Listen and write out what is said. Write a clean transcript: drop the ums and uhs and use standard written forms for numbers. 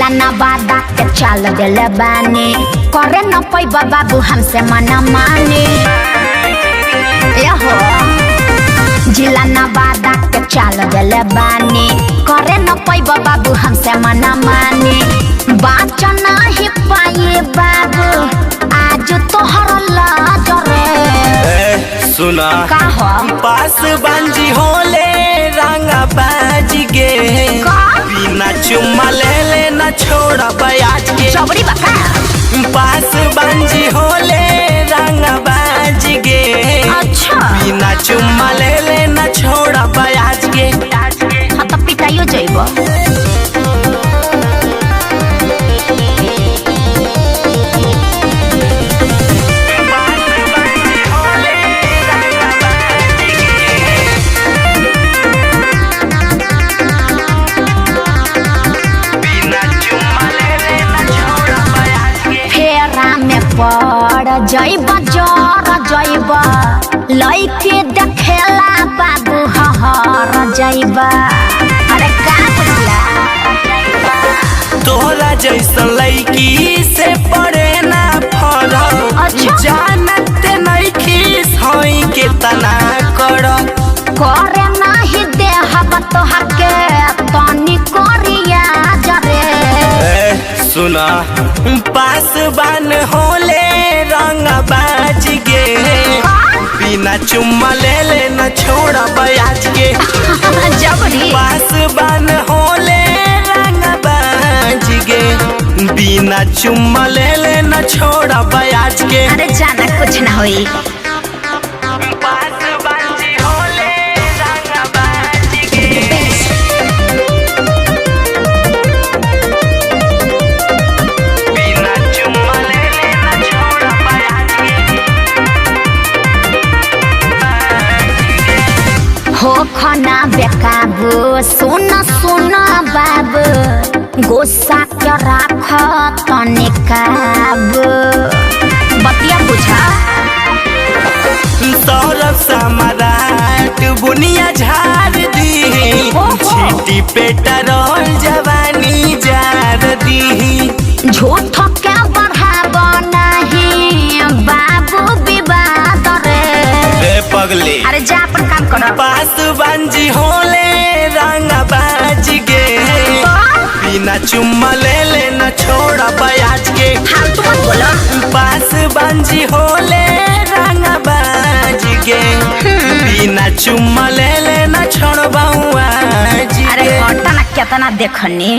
जिला नवादा के चाल दिले बानी करे न पैबा बाबू हमसे मना माने हो जिला नवादा के चाल दिले बानी करे न पैबा बाबू हमसे मना माने बाच नहीं पाए बाबू आज तोहर लाज रे सुना का हो पास बांजी होले रंगा बाजी गे बिना चुम्मा ले ना छोड़ा बयाज के चबड़ी बका पास बांजी होले रंगा बाजी गे अच्छा बिना चुम्मा ले ना छोड़ा बयाज के हाँ तो पिटाइयो जाइबो पड़ जाइबा जर जाइबा लइके देखेला बाबू हर जाइबा अरे का बुझला तोहरा जैसन लइकी से पड़े ना फरक अच्छा जानते नहीं खीस होई के तना कर करे नहीं देहब तोहर के तनी करिया जरे सुना पास बान होले रंग बाज गे बिना चुम्मा ले न छोड़ा बयाज के जबरी पास बान होले रंग बाज गे बिना चुम्मा ले न छोड़ा बयाज के अरे जाना कुछ ना होई हो खना बेकाबू सुन सुन बाबू गुस्सा के राख तने काबू बतिया बुझा सौरभ सम्राट बुनिया झाड़ दी छीटी पेट्रोल जवानी जार दी झूठ के बढ़ाबो नहीं बाबू विवाद रे पगले अरे जा अपन काम करो पास बांजी होले रंग बाज गे बिना चुम्मा ले न छोड़ा बयाज के हाँ तुम बोलो पास बांजी होले रंग बाज गे बिना चुम्मा ले न छोड़बाऊ आज अरे घटना कितना देखनी।